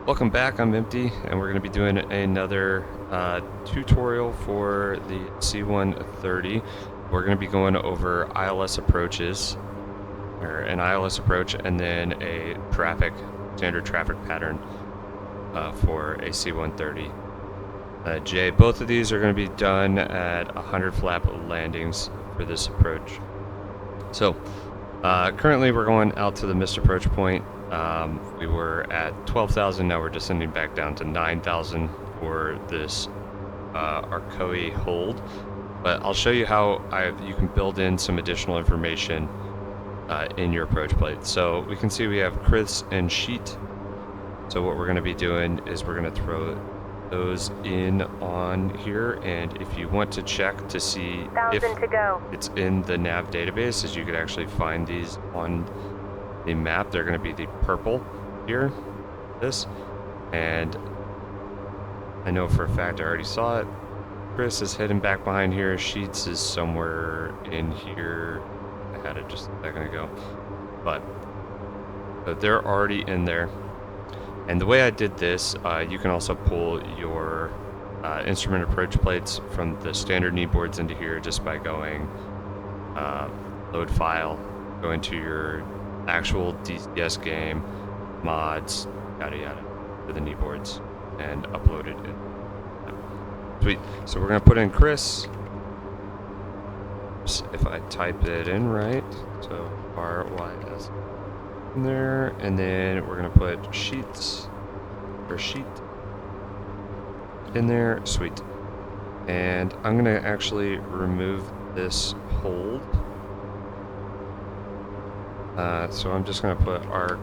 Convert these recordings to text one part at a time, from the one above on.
Welcome back, I'm Empty, and we're going to be doing another tutorial for the C-130. We're going to be going over ILS approaches, or an ILS approach, and then a standard traffic pattern for a C-130J. Both of these are going to be done at 100 flap landings for this approach. So, currently we're going out to the missed approach point. We were at 12,000, now we're descending back down to 9,000 for this Arcoe hold. But I'll show you how you can build in some additional information in your approach plate. So we can see we have Chris and Sheet. So what we're going to be doing is we're going to throw those in on here, and if you want to check to see if it's in the nav database, as you could actually find these on the map. They're going to be the purple here, this, and I know for a fact I already saw it. Chris is heading back behind here. Sheets is somewhere in here. I had it just a second ago, but they're already in there. And the way I did this, you can also pull your instrument approach plates from the standard knee boards into here just by going load file, go into your actual DCS game, mods, yada yada, to the knee boards, and upload it in. Sweet. So we're going to put in Chris. If I type it in right, so RYS in there, and then we're going to put Sheets, or Sheet, in there. Sweet. And I'm going to actually remove this hold. So I'm just going to put our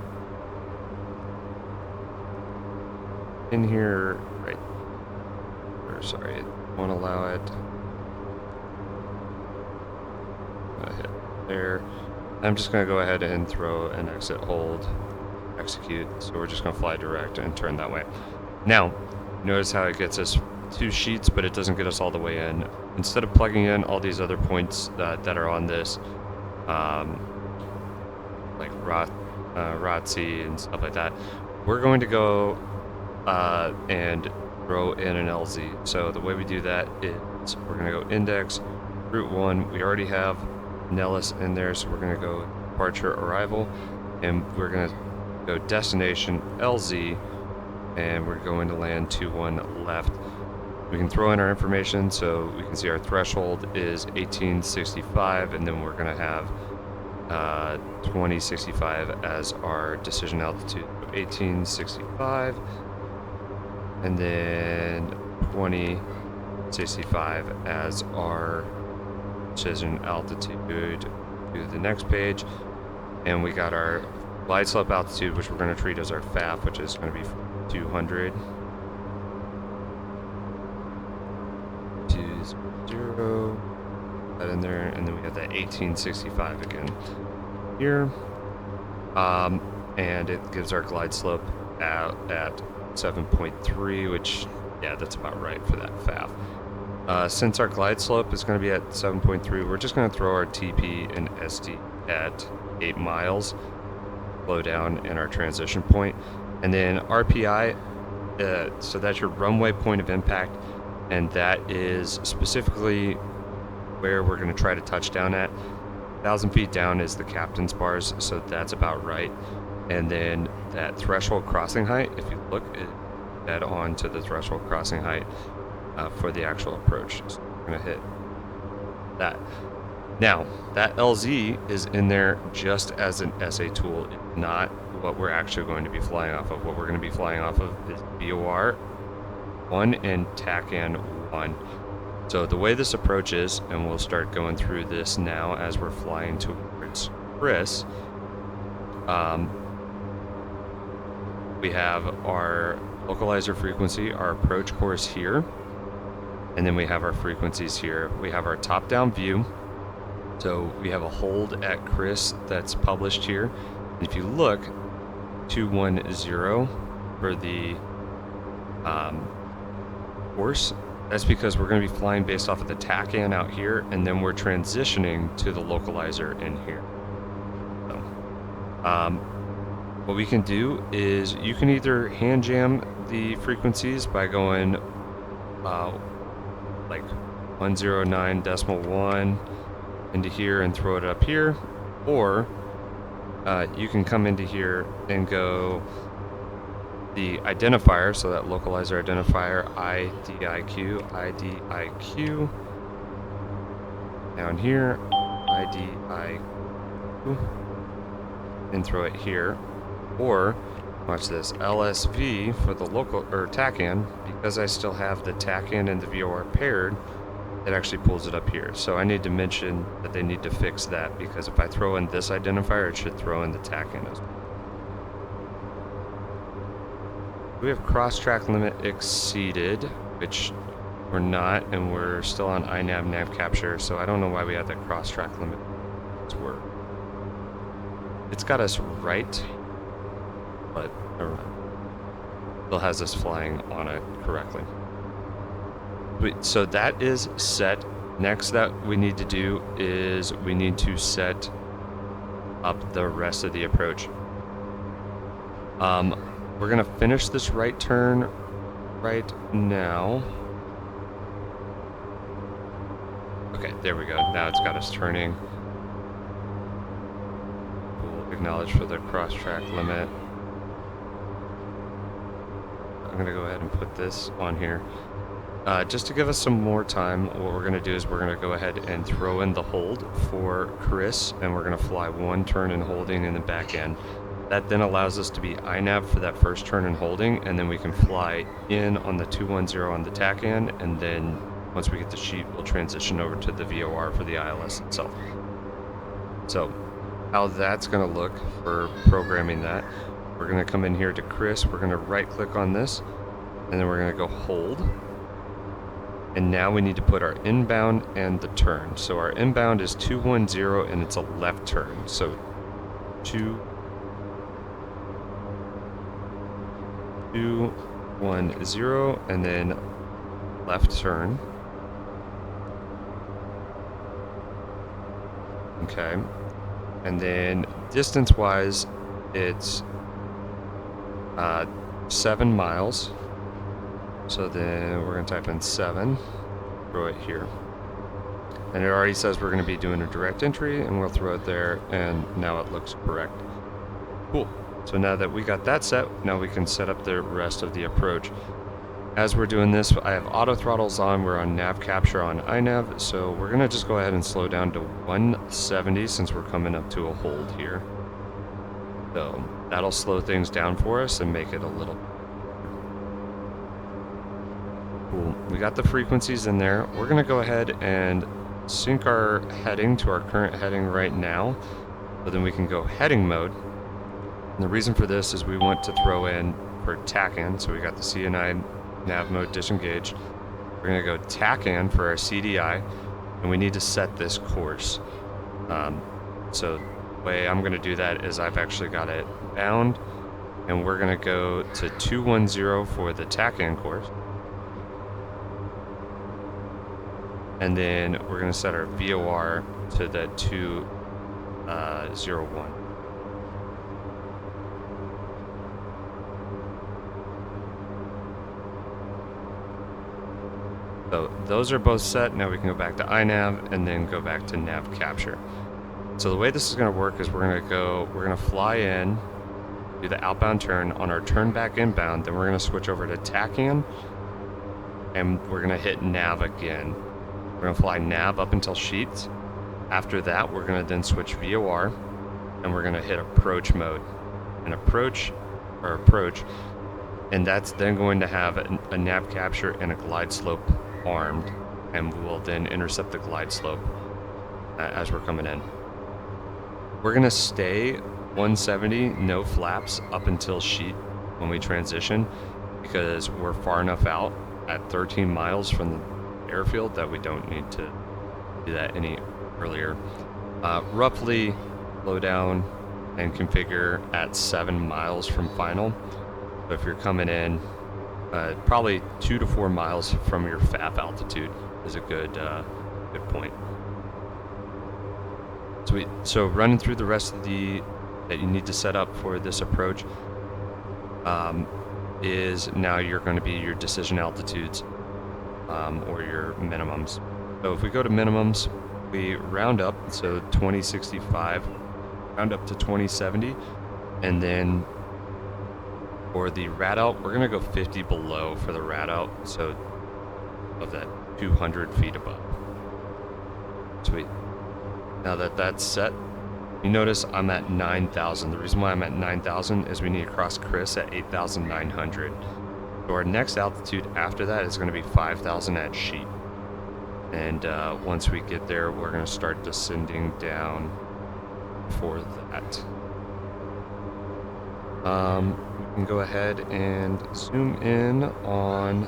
in here, right, or sorry, it won't allow it. Hit there. I'm just going to go ahead and throw an exit hold, execute. So we're just going to fly direct and turn that way. Now, notice how it gets us 2 sheets, but it doesn't get us all the way in. Instead of plugging in all these other points that are on this, like ROTC and stuff like that, we're going to go and throw in an LZ. So the way we do that is we're going to go index, route 1. We already have Nellis in there, so we're going to go departure arrival, and we're going to go destination LZ, and we're going to land 21 left. We can throw in our information, so we can see our threshold is 1865, and then we're going to have 2065 as our decision altitude. 1865, and then 2065 as our decision altitude to the next page. And we got our glide slope altitude, which we're going to treat as our FAF, which is going to be 200 to 0, that in there, and then we have that 1865 again here, and it gives our glide slope out at 7.3, which, yeah, that's about right for that FAF. Since our glide slope is going to be at 7.3, we're just going to throw our TP and SD at 8 miles, slow down in our transition point, and then RPI, so that's your runway point of impact, and that is specifically where we're going to try to touch down at. 1,000 feet down is the captain's bars, so that's about right. And then that threshold crossing height, if you look dead on to the threshold crossing height for the actual approach. So we're going to hit that. Now, that LZ is in there just as an SA tool. It's not what we're actually going to be flying off of. What we're going to be flying off of is BOR 1 and TACAN 1. So the way this approach is, and we'll start going through this now as we're flying towards Chris, we have our localizer frequency, our approach course here, and then we have our frequencies here. We have our top-down view. So we have a hold at Chris that's published here. And if you look, 210 for the course, that's because we're going to be flying based off of the TACAN out here, and then we're transitioning to the localizer in here. So, what we can do is you can either hand jam the frequencies by going like 109.1 into here and throw it up here, or you can come into here and go the identifier, so that localizer identifier IDIQ down here, IDIQ, and throw it here. Or watch this, LSV for the local or TACAN, because I still have the TACAN and the VOR paired, it actually pulls it up here. So I need to mention that they need to fix that, because if I throw in this identifier, it should throw in the TACAN as well. We have cross-track limit exceeded, which we're not, and we're still on INAV nav capture, so I don't know why we have that cross-track limit. It's got us right, but never mind. Still has us flying on it correctly. So that is set. Next that we need to do is we need to set up the rest of the approach. We're gonna finish this right turn right now. Okay, there we go. Now it's got us turning. We'll acknowledge for the cross-track limit. I'm gonna go ahead and put this on here. Just to give us some more time, what we're gonna do is we're gonna go ahead and throw in the hold for Chris, and we're gonna fly one turn and holding in the back end. That then allows us to be INAV for that first turn and holding, and then we can fly in on the 210 on the TACAN, and then once we get the sheet, we'll transition over to the VOR for the ILS itself. So how that's going to look for programming that, we're going to come in here to Chris, we're going to right click on this, and then we're going to go hold. And now we need to put our inbound and the turn. So our inbound is 210 and it's a left turn. So 210 and then left turn. Okay. And then distance wise, it's 7 miles. So then we're going to type in 7, throw it here. And it already says we're going to be doing a direct entry, and we'll throw it there, and now it looks correct. Cool. So now that we got that set, now we can set up the rest of the approach. As we're doing this, I have auto throttles on, we're on nav capture on INAV, so we're going to just go ahead and slow down to 170 since we're coming up to a hold here. So that'll slow things down for us and make it a little cool. We got the frequencies in there. We're going to go ahead and sync our heading to our current heading right now, so then we can go heading mode. And the reason for this is we want to throw in for TACAN, so we got the CNI nav mode disengaged. We're going to go TACAN for our CDI, and we need to set this course. So the way I'm going to do that is I've actually got it bound, and we're going to go to 210 for the TACAN course. And then we're going to set our VOR to the 201. So those are both set. Now we can go back to INAV and then go back to nav capture. So the way this is going to work is we're going to fly in, do the outbound turn. On our turn back inbound, then we're going to switch over to TACAN, and we're going to hit nav again. We're going to fly nav up until sheets. After that, we're going to then switch VOR, and we're going to hit approach mode. And approach, and that's then going to have a nav capture and a glide slope armed, and we will then intercept the glide slope as we're coming in. We're going to stay 170, no flaps, up until sheet when we transition, because we're far enough out at 13 miles from the airfield that we don't need to do that any earlier. Roughly slow down and configure at 7 miles from final. So if you're coming in, probably 2 to 4 miles from your FAF altitude is a good point. So running through the rest of the that you need to set up for this approach is now you're going to be your decision altitudes or your minimums. So if we go to minimums, we round up, so 2065, round up to 2070, and then for the rad out, we're going to go 50 below for the rad out, so of that 200 feet above. Sweet. Now that that's set, you notice I'm at 9,000. The reason why I'm at 9,000 is we need to cross Chris at 8,900. So our next altitude after that is going to be 5,000 at Sheep. And once we get there, we're going to start descending down for that. We can go ahead and zoom in on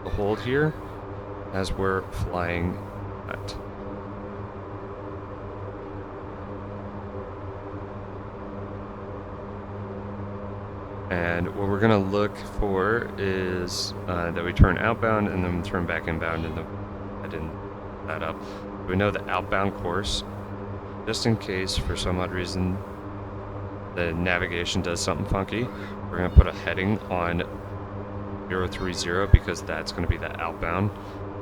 the hold here as we're flying that. And what we're going to look for is that we turn outbound and then turn back inbound, and I didn't that up. We know the outbound course, just in case for some odd reason the navigation does something funky. We're going to put a heading on 030 because that's going to be the outbound,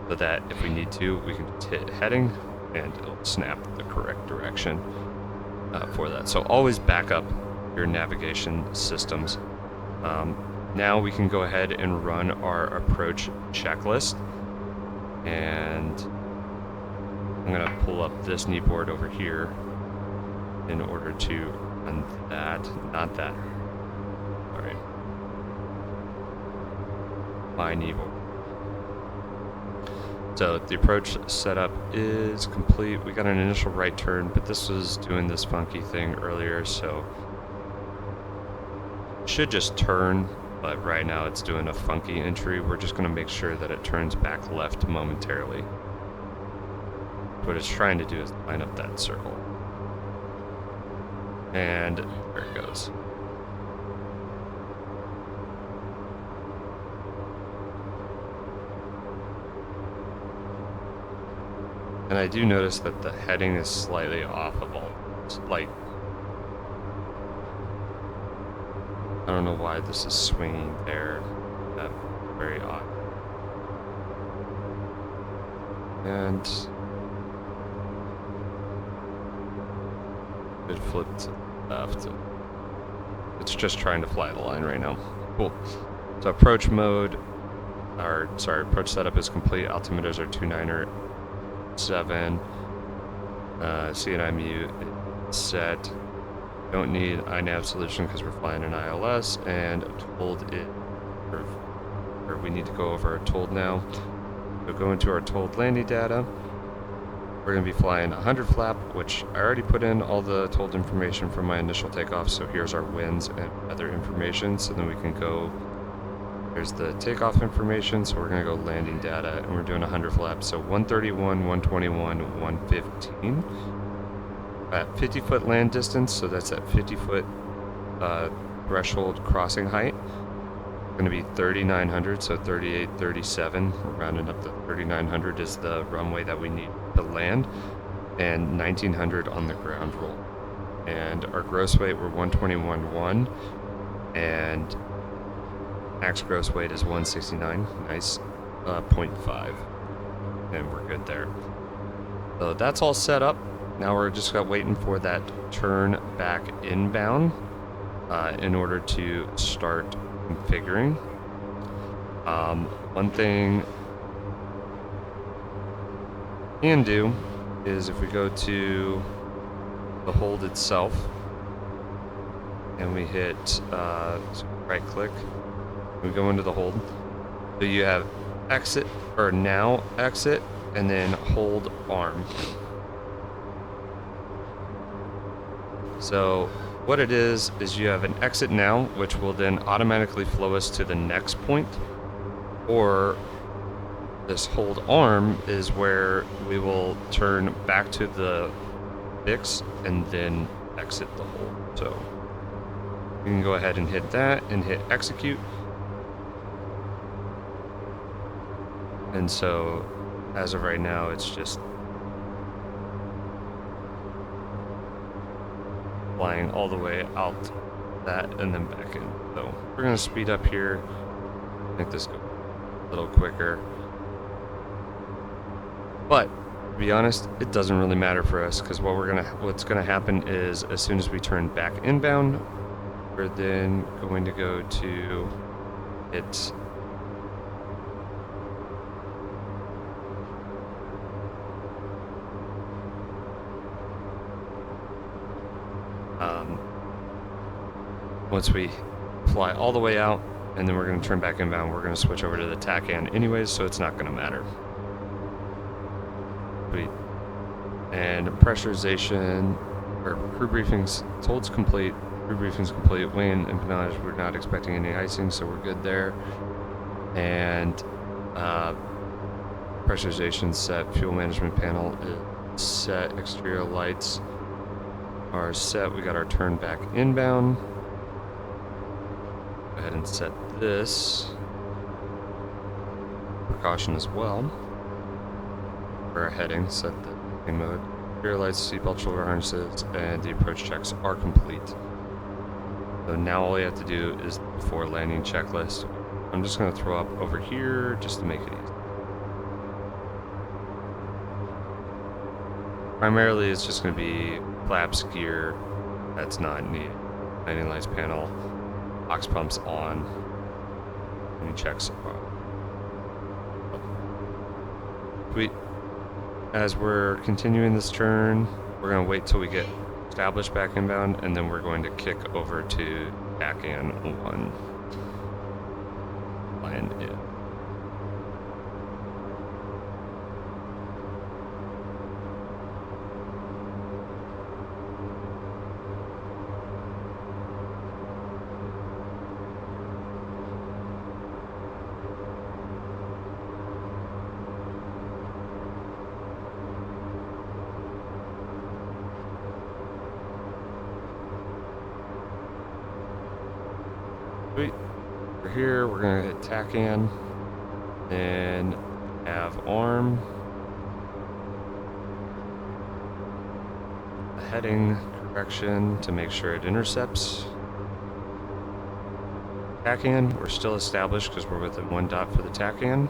so that if we need to, we can just hit heading and it'll snap the correct direction for that. So always back up your navigation systems. Now we can go ahead and run our approach checklist, and I'm going to pull up this knee board over here in order to run that, not that. All right. My knee board. So the approach setup is complete. We got an initial right turn, but this was doing this funky thing earlier, so it should just turn, but right now it's doing a funky entry. We're just going to make sure that it turns back left momentarily. What it's trying to do is line up that circle. And there it goes. And I do notice that the heading is slightly off of all. Like, I don't know why this is swinging there. That's very odd. And it flipped to the left. It's just trying to fly the line right now. Cool. So approach mode, approach setup is complete. Altimeters are 297. CNI mute set. Don't need iNav solution because we're flying an ILS, and told it, or we need to go over our told now. So go into our told landing data. We're going to be flying 100 flap, which I already put in all the told information from my initial takeoff. So here's our winds and other information. So then we can go, here's the takeoff information. So we're going to go landing data, and we're doing 100 flap. So 131, 121, 115. At 50-foot land distance, so that's at 50-foot threshold crossing height. Going to be 3,900, so 38, 37. We're rounding up to 3,900 is the runway that we need to land, and 1,900 on the ground roll. And our gross weight, we're 121.1, and max gross weight is 169. Nice, 0.5, and we're good there. So that's all set up. Now we're just waiting for that turn back inbound in order to start configuring. One thing we can do is if we go to the hold itself and we hit right click, we go into the hold. So you have exit or now exit and then hold arm. So what it is you have an exit now, which will then automatically flow us to the next point, or this hold arm is where we will turn back to the fix and then exit the hold. So you can go ahead and hit that and hit execute. And so as of right now, it's just flying all the way out that and then back in. So we're going to speed up here, make this go a little quicker. But to be honest, it doesn't really matter for us, because what's gonna happen is as soon as we turn back inbound, we're then going to go to it. Once we fly all the way out, and then we're going to turn back inbound, we're going to switch over to the TACAN anyways, so it's not going to matter. Sweet. And pressurization, or crew briefings, holds complete. Crew briefings complete. Wind empennage, we're not expecting any icing, so we're good there. And pressurization set. Fuel management panel is set. Exterior lights are set. We got our turn back inbound. Go ahead and set this precaution as well for our heading. Set the heading mode. Rear lights, seatbelt, shoulder harnesses, and the approach checks are complete. So now all we have to do is the before landing checklist. I'm just going to throw up over here just to make it easy. Primarily, it's just going to be flaps, gear. That's not needed. Landing lights panel. Ox pumps on. Any checks are. Sweet. As we're continuing this turn, we're going to wait till we get established back inbound, and then we're going to kick over to TACAN 1. Land in. Sweet. We're here, we're going to hit TACAN, and have arm. The heading correction to make sure it intercepts. TACAN, we're still established because we're within 1 dot for the TACAN.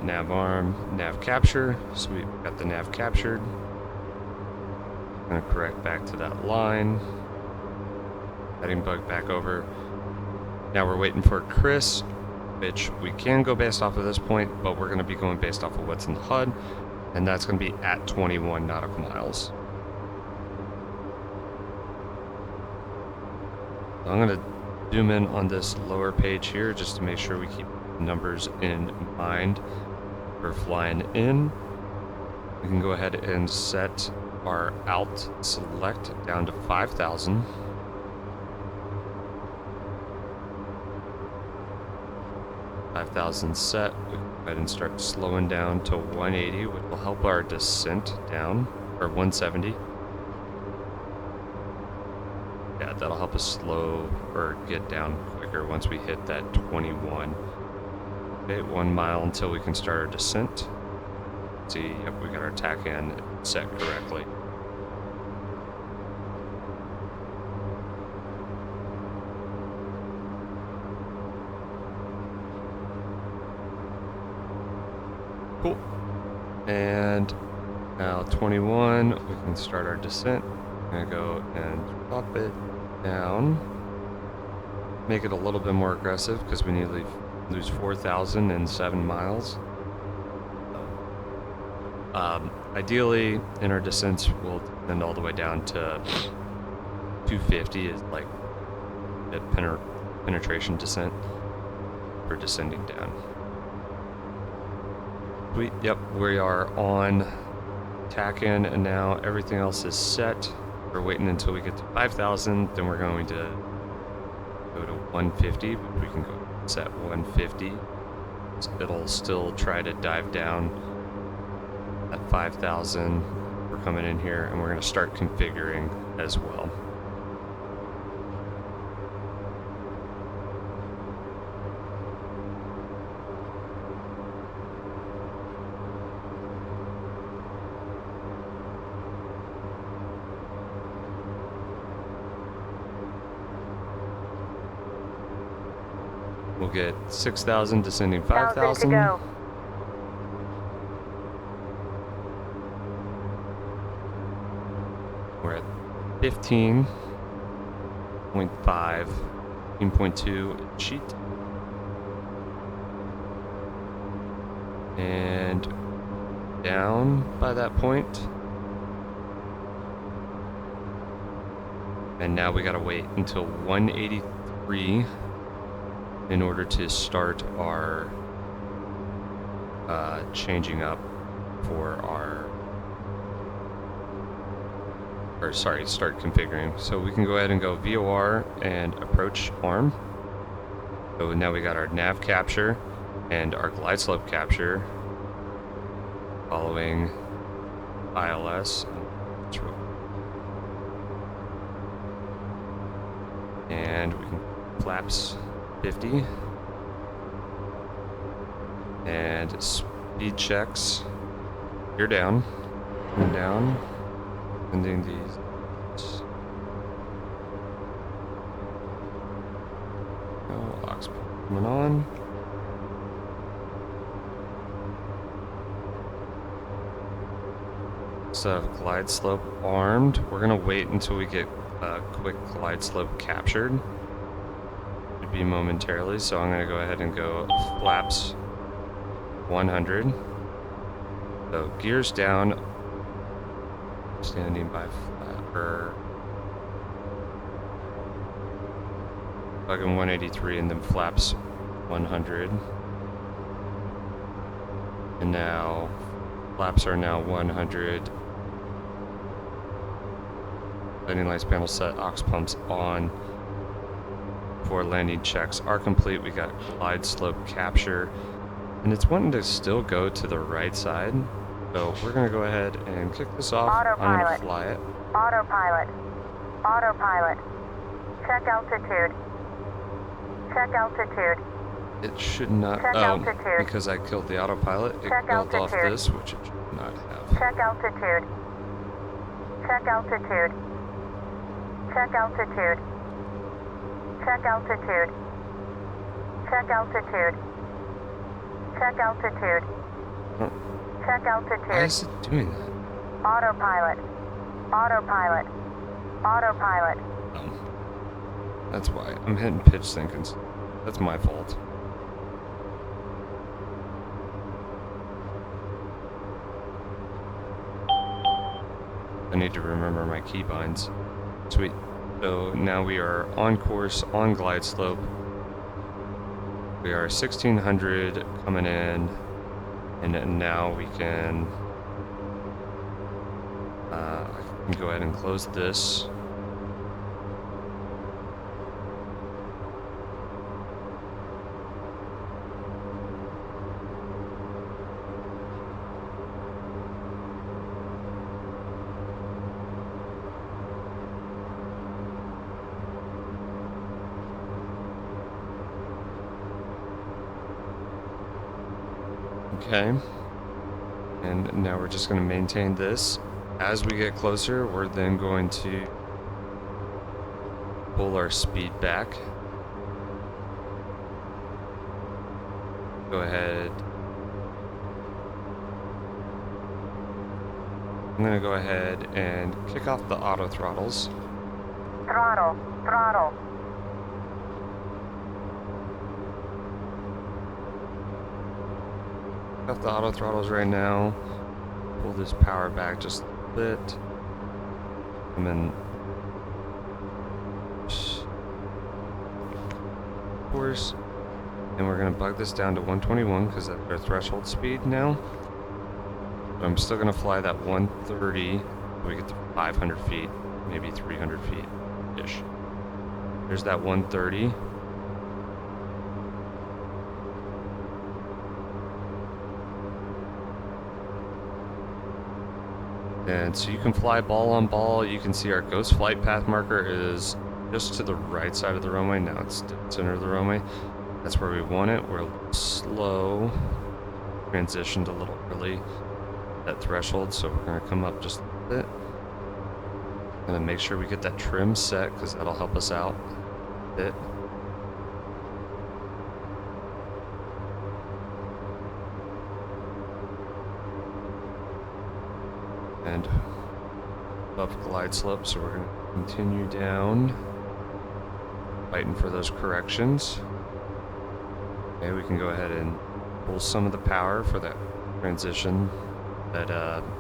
Nav arm, nav capture. So we've got the nav captured. I'm going to correct back to that line. Heading bug back over. Now we're waiting for Chris, which we can go based off of this point, but we're going to be going based off of what's in the HUD, and that's going to be at 21 nautical miles. So I'm going to zoom in on this lower page here just to make sure we keep numbers in mind. For flying in, we can go ahead and set our alt select down to 5,000. Set. We can go ahead and start slowing down to 180, which will help our descent down, or 170. Yeah, that'll help us slow or get down quicker once we hit that 21. 1 mile until we can start our descent. See, yep, we got our TACAN set correctly. Cool. And now 21, we can start our descent. I'm gonna go and drop it down. Make it a little bit more aggressive because we need to lose 4,007 miles. Ideally, in our descents, we'll descend all the way down to 250 is like a penetration descent for descending down. Sweet. Yep, we are on TACAN, and now everything else is set. We're waiting until we get to 5,000, then we're going to go to 150. We can go set 150. It'll still try to dive down at 5,000. We're coming in here, and we're going to start configuring as well. We'll get 6,000 descending 1,000 to 5,000. go. We're at 15.5, 15.2 sheet. And down by that point. And now we gotta wait until 183 in order to start our changing up for our, or sorry, start configuring. So we can go ahead and go VOR and approach arm. So now we got our nav capture and our glide slope capture following ILS. And we can flaps 50 and speed checks. You're down and down, ending these. Ox coming on. So glide slope armed. We're gonna wait until we get quick glide slope captured. Should be momentarily, so I'm gonna go ahead and go flaps 100. So gears down, standing by flapper, plug-in 183, and then flaps 100. And now flaps are now 100. Landing lights panel set, aux pumps on. Before landing checks are complete, we got glide slope capture, and it's wanting to still go to the right side. So we're gonna go ahead and kick this off. Autopilot. I'm gonna fly it. Autopilot. Autopilot. Check altitude. Check altitude. It should not. Check altitude. Because I killed the autopilot, it Check killed off altitude. this, which it should not have. Check altitude. Check altitude. Check altitude. Check altitude. Check altitude. Check altitude. Oh, Check why altitude. is it doing that? Autopilot. Autopilot. Autopilot. That's why I'm hitting pitch sinkings. That's my fault. I need to remember my keybinds. Sweet. So now we are on course, on glide slope. We are 1600 coming in, and now we can, I can go ahead and close this. Okay, and now we're just going to maintain this. As we get closer, we're then going to pull our speed back. Go ahead. I'm going to go ahead and kick off the auto throttles. Throttle. Throttle. Off the auto throttles right now. Pull this power back just a bit. And then course. And we're gonna bug this down to 121 because that's our threshold speed now. But I'm still gonna fly that 130 so we get to 500 feet, maybe 300 feet ish. There's that 130. And so you can fly ball on ball. You can see our ghost flight path marker is just to the right side of the runway. Now it's center of the runway. That's where we want it. We're a little slow. Transitioned a little early. That threshold, so we're gonna come up just a little bit. Gonna make sure we get that trim set because that'll help us out a bit. and above glide slope, so we're going to continue down, fighting for those corrections. Okay, we can go ahead and pull some of the power for that transition at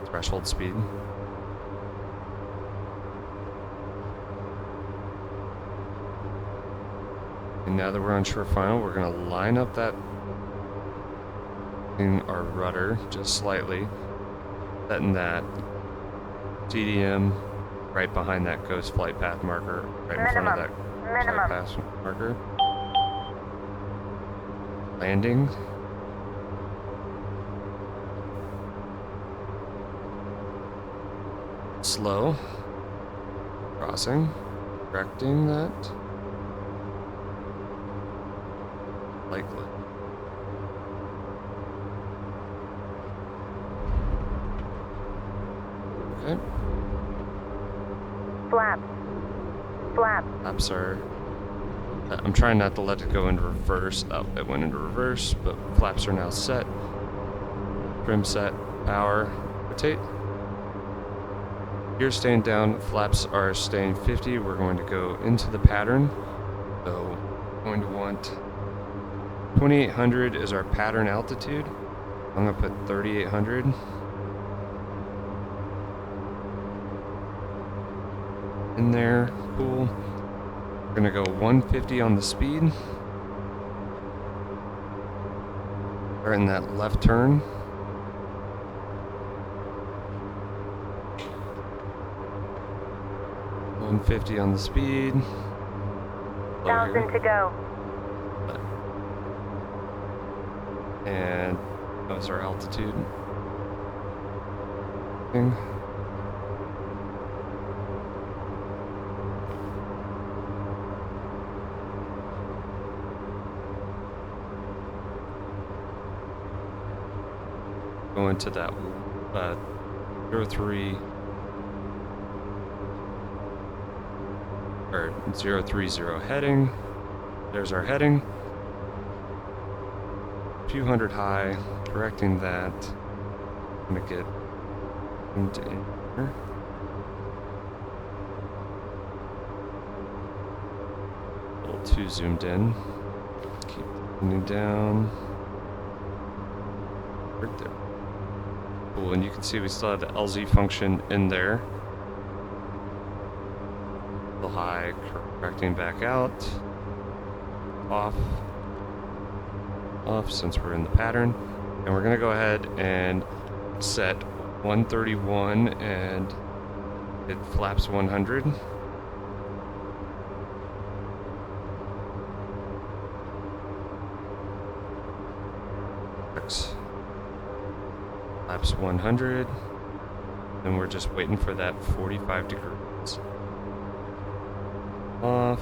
threshold speed. And now that we're on shore final, we're going to line up that in our rudder just slightly, setting that CDM right behind that ghost flight path marker, right in front of that flight path marker. Landing. Slow. Crossing. Correcting that. Likely. Okay. Flap. Flap. Flaps are... I'm trying not to let it go into reverse. Oh, it went into reverse, but flaps are now set. Trim set. Power. Rotate. Gears staying down. Flaps are staying 50. We're going to go into the pattern. So, we're going to want 2800 is our pattern altitude. I'm going to put 3800. In there. Cool. We're going to go 150 on the speed. Starting that left turn. $150 on the speed. 1,000 to go. And that was our altitude. Thing. Go into that 03 or 030 heading. There's our heading. Few hundred high, correcting that. I'm gonna get into here. A little too zoomed in. Keep moving down. Right there. Cool, and you can see we still have the LZ function in there. Still high, correcting back out. Off. Off since we're in the pattern. And we're going to go ahead and set 131 and it flaps 100. Flaps 100. And we're just waiting for that 45 degrees. Off.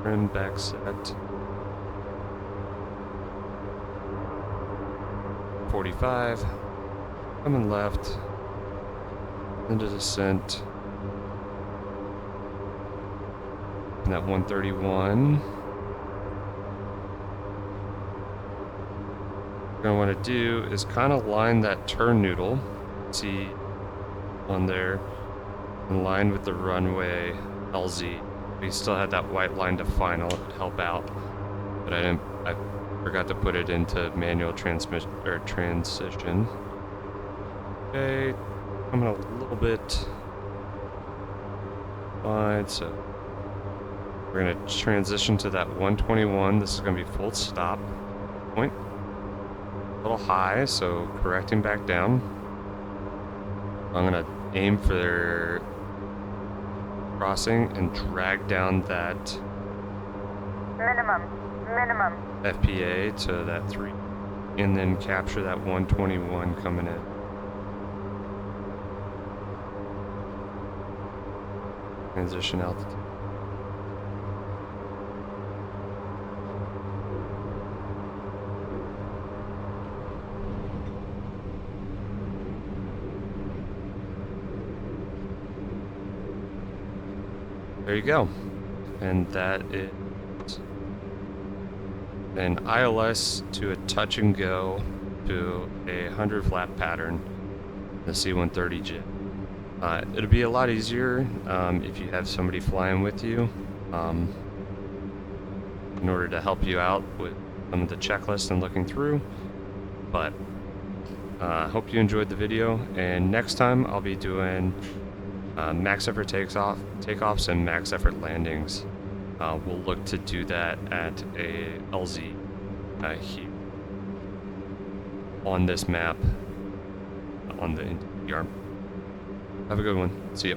Trim back set. 45. Coming left. Into descent. And that 131. What I want to do is kind of line that turn noodle. See on there. In line with the runway LZ. We still had that white line to final. It would help out. But I forgot to put it into manual transmission or transition. Okay. Coming a little bit wide, so we're gonna transition to that 121. This is gonna be full stop point. A little high, so correcting back down. I'm gonna aim for crossing and drag down that Minimum. FPA to that 3, and then capture that 121 coming in. Transition altitude. There you go. And that is an ILS to a touch and go to a 100 flap pattern, the C-130J. It'll be a lot easier if you have somebody flying with you in order to help you out with some of the checklist and looking through. But hope you enjoyed the video, and next time I'll be doing max effort takeoffs and max effort landings. We'll look to do that at a LZ here on this map on the arm. Have a good one. See ya.